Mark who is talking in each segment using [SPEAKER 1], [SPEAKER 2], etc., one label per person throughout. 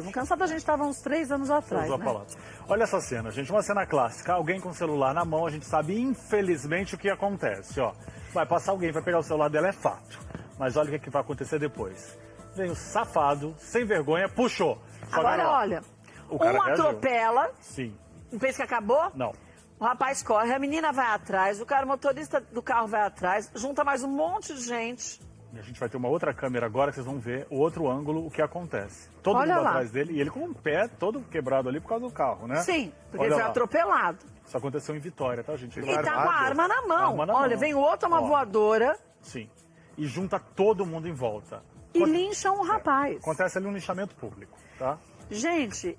[SPEAKER 1] No Cansado a gente estava uns 3 anos atrás, né?
[SPEAKER 2] Olha essa cena, gente, uma cena clássica. Alguém com o celular na mão, a gente sabe infelizmente o que acontece, ó. Vai passar alguém, vai pegar o celular dela, é fato. Mas olha o que vai acontecer depois. Vem o safado, sem vergonha, puxou.
[SPEAKER 1] Agora olha, um atropela.
[SPEAKER 2] Sim.
[SPEAKER 1] Não pensa que acabou?
[SPEAKER 2] Não.
[SPEAKER 1] O rapaz corre, a menina vai atrás, o motorista do carro vai atrás, junta mais um monte de gente.
[SPEAKER 2] E a gente vai ter uma outra câmera agora que vocês vão ver o outro ângulo, o que acontece. Todo mundo atrás dele e ele com o pé todo quebrado ali por causa do carro, né?
[SPEAKER 1] Sim, porque ele foi atropelado.
[SPEAKER 2] Isso aconteceu em Vitória, tá, gente?
[SPEAKER 1] E tá com a arma na mão. Olha, vem o outro, uma voadora.
[SPEAKER 2] Sim. E junta todo mundo em volta.
[SPEAKER 1] E lincha um rapaz.
[SPEAKER 2] Acontece ali um linchamento público, tá?
[SPEAKER 1] Gente,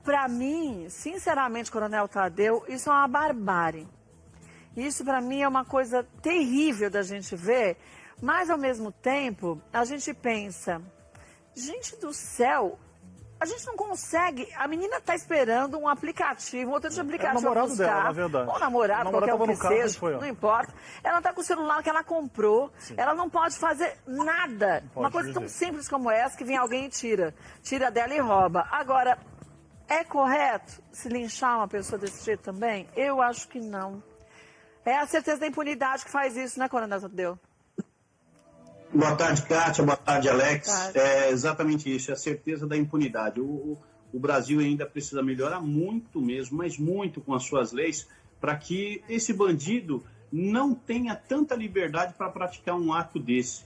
[SPEAKER 1] pra mim, sinceramente, Coronel Tadeu, isso é uma barbárie. Isso pra mim é uma coisa terrível da gente ver. Mas, ao mesmo tempo, a gente pensa, gente do céu, a gente não consegue, a menina tá esperando um aplicativo, um outro de aplicativo.
[SPEAKER 2] É o namorado dela, na verdade.
[SPEAKER 1] Ou namorado, qualquer um que seja, não importa. Ela tá com o celular que ela comprou, ela não pode fazer nada. Uma coisa tão simples como essa, que vem alguém e tira dela e rouba. Agora, é correto se linchar uma pessoa desse jeito também? Eu acho que não. É a certeza da impunidade que faz isso, né, Coronel Tadeu?
[SPEAKER 3] Boa tarde, Kátia. Boa tarde, Alex. É exatamente isso, é a certeza da impunidade. O Brasil ainda precisa melhorar muito mesmo, mas muito com as suas leis, para que esse bandido não tenha tanta liberdade para praticar um ato desse.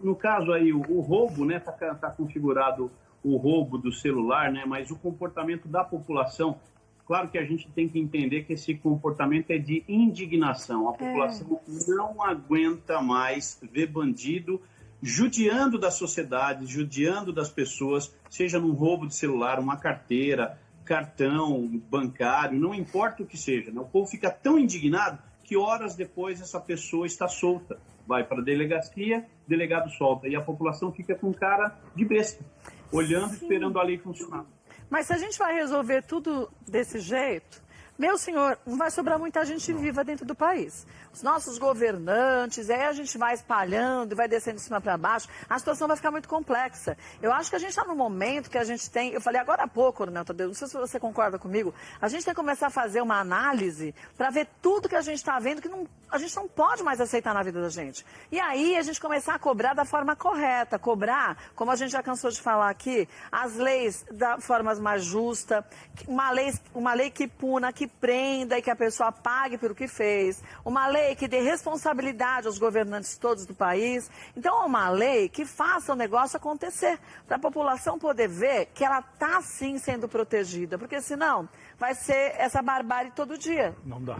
[SPEAKER 3] No caso aí, o roubo, né, tá configurado o roubo do celular, né, mas o comportamento da população, claro que a gente tem que entender que esse comportamento é de indignação. A população não aguenta mais ver bandido judiando da sociedade, judiando das pessoas, seja num roubo de celular, uma carteira, cartão bancário, não importa o que seja, né? O povo fica tão indignado que horas depois essa pessoa está solta. Vai para a delegacia, delegado solta. E a população fica com cara de besta, olhando, esperando a lei funcionar.
[SPEAKER 1] Mas se a gente vai resolver tudo desse jeito, meu senhor, não vai sobrar muita gente viva dentro do país. Os nossos governantes, aí a gente vai espalhando e vai descendo de cima para baixo, a situação vai ficar muito complexa. Eu acho que a gente está no momento que a gente tem, eu falei agora há pouco, Coronel Tadeu, não sei se você concorda comigo, a gente tem que começar a fazer uma análise para ver tudo que a gente está vendo que a gente não pode mais aceitar na vida da gente. E aí a gente começar a cobrar da forma correta, cobrar, como a gente já cansou de falar aqui, as leis da forma mais justa, uma lei que puna, que prenda e que a pessoa pague pelo que fez, uma lei que dê responsabilidade aos governantes todos do país. Então é uma lei que faça o negócio acontecer, para a população poder ver que ela está sim sendo protegida, porque senão vai ser essa barbárie todo dia.
[SPEAKER 2] Não dá.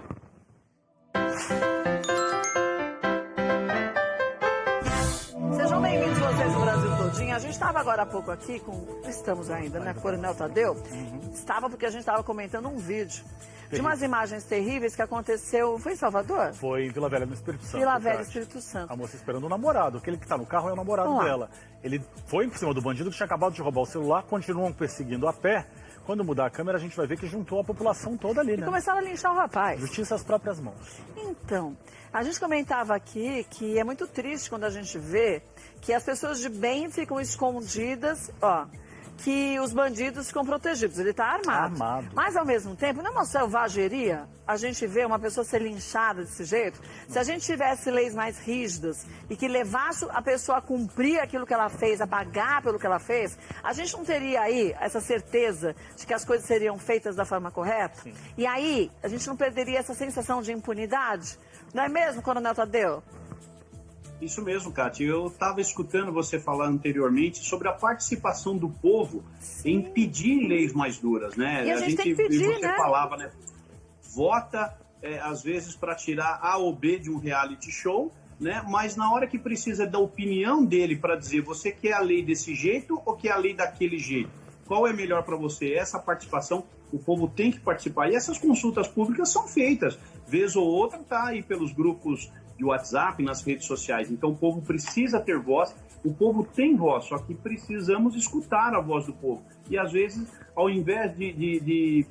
[SPEAKER 1] Sejam bem-vindos vocês do Brasil todinho. A gente estava agora há pouco aqui estamos ainda, né, Coronel Tadeu? Estava porque a gente estava comentando um vídeo de umas imagens terríveis que aconteceu, foi em Salvador?
[SPEAKER 2] Foi em Vila Velha, no Espírito Santo.
[SPEAKER 1] Vila Velha, Espírito Santo.
[SPEAKER 2] A moça esperando o namorado, aquele que está no carro é o namorado dela. Ele foi por cima do bandido que tinha acabado de roubar o celular, continuam perseguindo a pé. Quando mudar a câmera, a gente vai ver que juntou a população toda ali, né?
[SPEAKER 1] E começaram a linchar o rapaz.
[SPEAKER 2] Justiça às próprias mãos.
[SPEAKER 1] Então, a gente comentava aqui que é muito triste quando a gente vê que as pessoas de bem ficam escondidas, que os bandidos ficam protegidos. Ele está armado. Mas, ao mesmo tempo, não é uma selvageria a gente ver uma pessoa ser linchada desse jeito? Se a gente tivesse leis mais rígidas e que levasse a pessoa a cumprir aquilo que ela fez, a pagar pelo que ela fez, a gente não teria aí essa certeza de que as coisas seriam feitas da forma correta? Sim. E aí, a gente não perderia essa sensação de impunidade? Não é mesmo, Coronel Tadeu?
[SPEAKER 3] Isso mesmo, Kátia. Eu estava escutando você falar anteriormente sobre a participação do povo em pedir leis mais duras, né?
[SPEAKER 1] E a gente tem que pedir,
[SPEAKER 3] você falava, né? Vota, às vezes, para tirar A ou B de um reality show, né? Mas na hora que precisa da opinião dele para dizer você quer a lei desse jeito ou quer a lei daquele jeito? Qual é melhor para você? Essa participação, o povo tem que participar. E essas consultas públicas são feitas. Vez ou outra está aí pelos grupos de WhatsApp, nas redes sociais. Então o povo precisa ter voz, o povo tem voz, só que precisamos escutar a voz do povo. E às vezes, ao invés de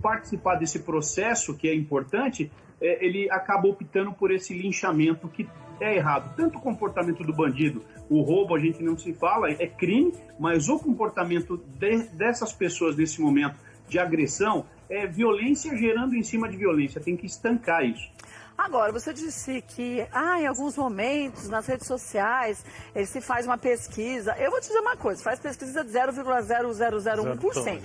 [SPEAKER 3] participar desse processo, que é importante, ele acaba optando por esse linchamento que é errado. Tanto o comportamento do bandido, o roubo a gente não se fala, é crime, mas o comportamento dessas pessoas nesse momento de agressão é violência gerando em cima de violência. Tem que estancar isso.
[SPEAKER 1] Agora, você disse que em alguns momentos, nas redes sociais, se faz uma pesquisa. Eu vou te dizer uma coisa, faz pesquisa de 0,0001%.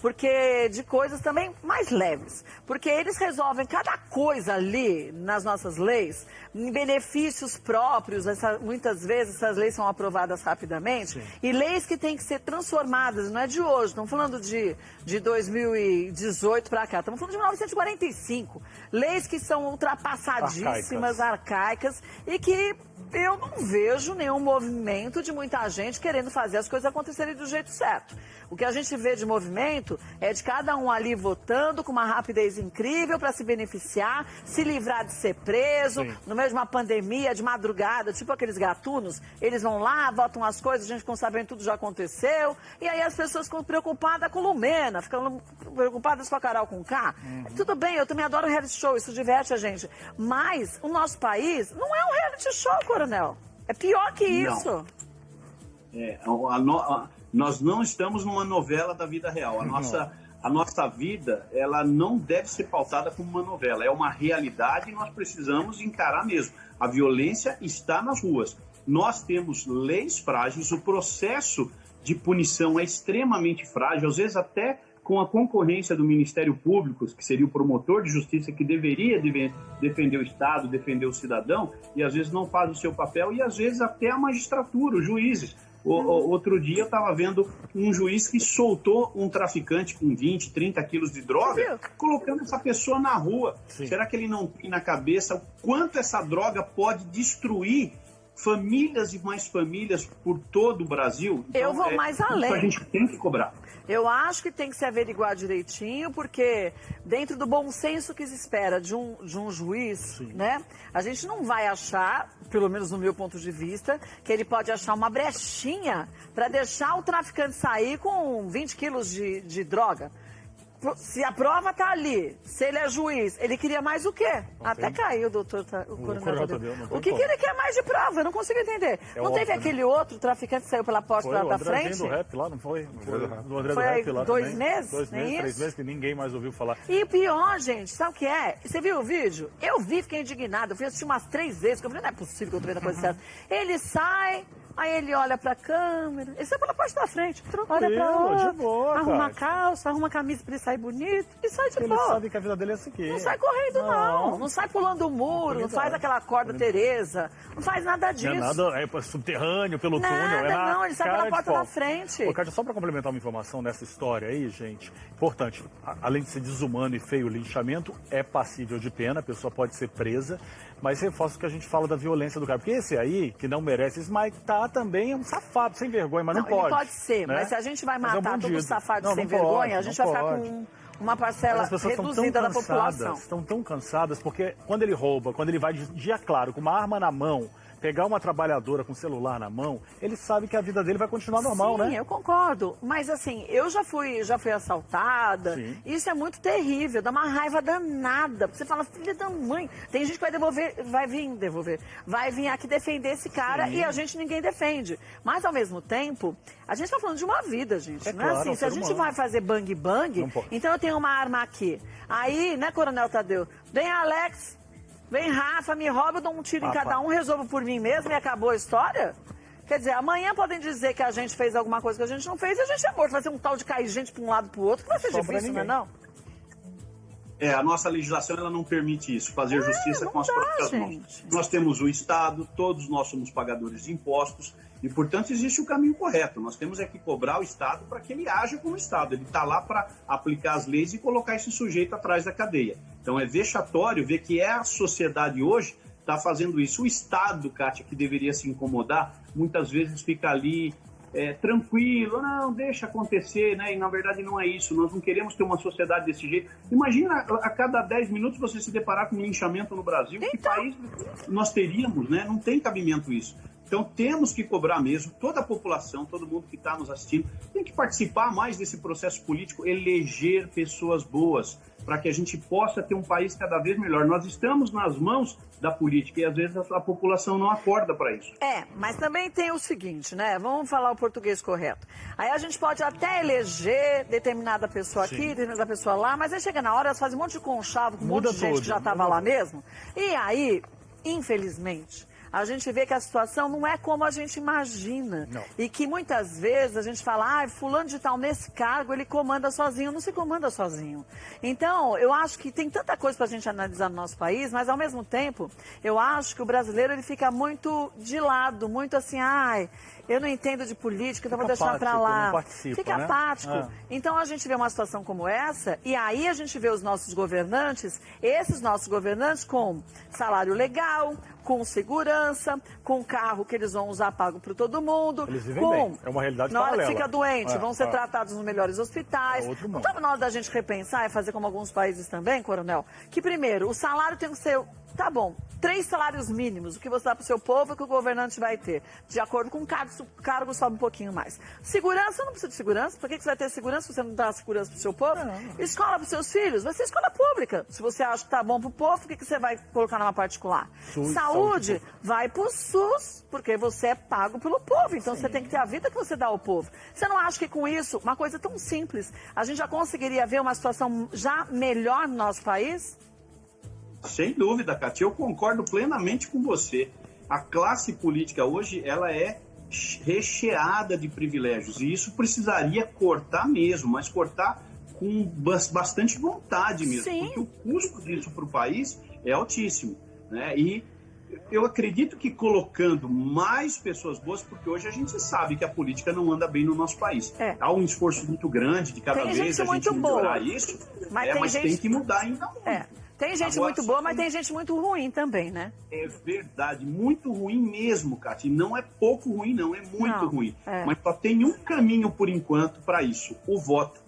[SPEAKER 1] Porque de coisas também mais leves. Porque eles resolvem cada coisa ali, nas nossas leis, em benefícios próprios. Muitas vezes essas leis são aprovadas rapidamente. Sim. E leis que têm que ser transformadas, não é de hoje, estamos falando de 2018 para cá, estamos falando de 1945. Leis que são ultrapassadíssimas, arcaicas, e que eu não vejo nenhum movimento de muita gente querendo fazer as coisas acontecerem do jeito certo. O que a gente vê de movimento é de cada um ali votando com uma rapidez incrível para se beneficiar, se livrar de ser preso. Sim. No meio de uma pandemia, de madrugada, tipo aqueles gatunos, eles vão lá, votam as coisas, a gente não sabendo tudo já aconteceu, e aí as pessoas ficam preocupadas com Lumena, ficam preocupadas com a Carol Conká. Tudo bem, eu também adoro reality show, isso diverte a gente, mas o nosso país não é um reality show, Coronel. É pior que isso.
[SPEAKER 3] Nós não estamos numa novela da vida real. A nossa vida, ela não deve ser pautada como uma novela. É uma realidade e nós precisamos encarar mesmo. A violência está nas ruas. Nós temos leis frágeis, o processo de punição é extremamente frágil, às vezes até com a concorrência do Ministério Público, que seria o promotor de justiça que deveria defender o Estado, defender o cidadão, e às vezes não faz o seu papel, e às vezes até a magistratura, os juízes. Outro dia eu estava vendo um juiz que soltou um traficante com 20, 30 quilos de droga, colocando essa pessoa na rua. Sim. Será que ele não tem na cabeça o quanto essa droga pode destruir famílias e mais famílias por todo o Brasil? Então,
[SPEAKER 1] eu vou mais além.
[SPEAKER 3] A gente tem que cobrar.
[SPEAKER 1] Eu acho que tem que se averiguar direitinho, porque dentro do bom senso que se espera de um juiz, sim, né? A gente não vai achar, pelo menos no meu ponto de vista, que ele pode achar uma brechinha para deixar o traficante sair com 20 quilos de droga. Se a prova está ali, se ele é juiz, ele queria mais o quê? Até caiu, doutor, o coronel Tadeu. O que ele quer mais de prova? Eu não consigo entender. Não teve aquele outro traficante que saiu pela porta lá da frente?
[SPEAKER 2] Foi o André do Rap lá, não foi?
[SPEAKER 1] Do André do Rap lá 2 meses?
[SPEAKER 2] 2 meses, 3 meses que ninguém mais ouviu falar.
[SPEAKER 1] E o pior, gente, sabe o que é? Você viu o vídeo? Eu vi, fiquei indignada. Eu fui assistir umas 3 vezes, porque eu falei, não é possível que eu tô vendo a coisa certa. Ele sai... Aí ele olha pra câmera, ele sai pela parte da frente, olha pra outra, de boa, arruma a calça, arruma a camisa pra ele sair bonito e sai de boa.
[SPEAKER 2] Ele sabe que a vida dele é essa aqui.
[SPEAKER 1] Não sai correndo, não sai pulando o muro, não faz aquela corda Tereza, não faz nada disso.
[SPEAKER 2] Não é nada, subterrâneo, pelo túnel,
[SPEAKER 1] não, ele sai pela porta da frente.
[SPEAKER 2] Ô, Kátia, só pra complementar uma informação nessa história aí, gente, importante, além de ser desumano e feio o linchamento, é passível de pena, a pessoa pode ser presa, mas reforço que a gente fala da violência do cara, porque esse aí, que não merece isso, mas também é um safado sem vergonha, mas não pode.
[SPEAKER 1] Ele pode ser, né? Mas se a gente vai matar todos os safados sem vergonha, a gente vai ficar com uma parcela reduzida da população.
[SPEAKER 2] Estão tão cansadas, porque quando ele rouba, quando ele vai de dia claro, com uma arma na mão, pegar uma trabalhadora com o celular na mão, ele sabe que a vida dele vai continuar normal, né?
[SPEAKER 1] Sim, eu concordo. Mas assim, eu já fui assaltada. Sim. Isso é muito terrível, dá uma raiva danada. Você fala, filha da mãe. Tem gente que vai vir aqui defender esse cara. Sim. E a gente ninguém defende. Mas ao mesmo tempo, a gente tá falando de uma vida, gente. Não é assim, se a gente vai fazer bang, então eu tenho uma arma aqui. Aí, né, Coronel Tadeu? Vem Alex, vem Rafa, me rouba, eu dou um tiro em cada um, resolvo por mim mesmo e acabou a história? Quer dizer, amanhã podem dizer que a gente fez alguma coisa que a gente não fez e a gente é morto. Vai ser um tal de cair gente para um lado para o outro, que vai ser difícil, não é não?
[SPEAKER 3] A nossa legislação ela não permite isso, fazer justiça com as próprias mãos. Nós temos o Estado, todos nós somos pagadores de impostos e, portanto, existe o caminho correto. Nós temos que cobrar o Estado para que ele haja como Estado. Ele está lá para aplicar as leis e colocar esse sujeito atrás da cadeia. Então, é vexatório ver que a sociedade hoje está fazendo isso. O Estado, Kátia, que deveria se incomodar, muitas vezes fica ali tranquilo, não, deixa acontecer, né? E na verdade não é isso, nós não queremos ter uma sociedade desse jeito. Imagina a cada 10 minutos você se deparar com um linchamento no Brasil, que país nós teríamos, né? Não tem cabimento isso. Então temos que cobrar mesmo, toda a população, todo mundo que está nos assistindo, tem que participar mais desse processo político, eleger pessoas boas, para que a gente possa ter um país cada vez melhor. Nós estamos nas mãos da política e às vezes a população não acorda para isso.
[SPEAKER 1] Mas também tem o seguinte, né? Vamos falar o português correto. Aí a gente pode até eleger determinada pessoa aqui, determinada pessoa lá, mas aí chega na hora, elas fazem um monte de conchavo com um monte de gente que já estava lá mesmo. E aí, infelizmente, a gente vê que a situação não é como a gente imagina.
[SPEAKER 2] Não.
[SPEAKER 1] E que muitas vezes a gente fala, fulano de tal nesse cargo, ele comanda sozinho. Não se comanda sozinho. Então, eu acho que tem tanta coisa para a gente analisar no nosso país, mas ao mesmo tempo, eu acho que o brasileiro ele fica muito de lado, muito assim, eu não entendo de política, então vou deixar para lá. Fica apático. Então a gente vê uma situação como essa, e aí a gente vê os nossos governantes, esses nossos governantes com salário legal, com segurança, com carro que eles vão usar pago para todo mundo.
[SPEAKER 2] Eles vivem bem. É uma realidade
[SPEAKER 1] na
[SPEAKER 2] paralela.
[SPEAKER 1] hora que fica doente, vão ser tratados nos melhores hospitais. Não estava na hora da gente repensar e fazer como alguns países também, Coronel? Que primeiro, o salário tem que ser... Tá bom, 3 salários mínimos, o que você dá para o seu povo e que o governante vai ter. De acordo com o cargo sobe um pouquinho mais. Segurança, não precisa de segurança. Por que você vai ter segurança se você não dá segurança para o seu povo? Escola para os seus filhos, vai ser escola pública. Se você acha que tá bom para o povo, por que você vai colocar numa particular? Saúde, vai para o SUS, porque você é pago pelo povo. Então você tem que ter a vida que você dá ao povo. Você não acha que com isso, uma coisa tão simples, a gente já conseguiria ver uma situação já melhor no nosso país?
[SPEAKER 3] Sem dúvida, Cátia, eu concordo plenamente com você. A classe política hoje, ela é recheada de privilégios e isso precisaria cortar mesmo, mas cortar com bastante vontade mesmo, porque o custo disso para o país é altíssimo, né? E eu acredito que colocando mais pessoas boas, porque hoje a gente sabe que a política não anda bem no nosso país. Há um esforço muito grande de cada vez a gente melhorar isso, mas tem que mudar ainda muito.
[SPEAKER 1] Tem gente muito boa, mas tem gente muito ruim também, né?
[SPEAKER 3] É verdade, muito ruim mesmo, Cátia. E não é pouco ruim, não, é muito ruim. Mas só tem um caminho, por enquanto, para isso, o voto.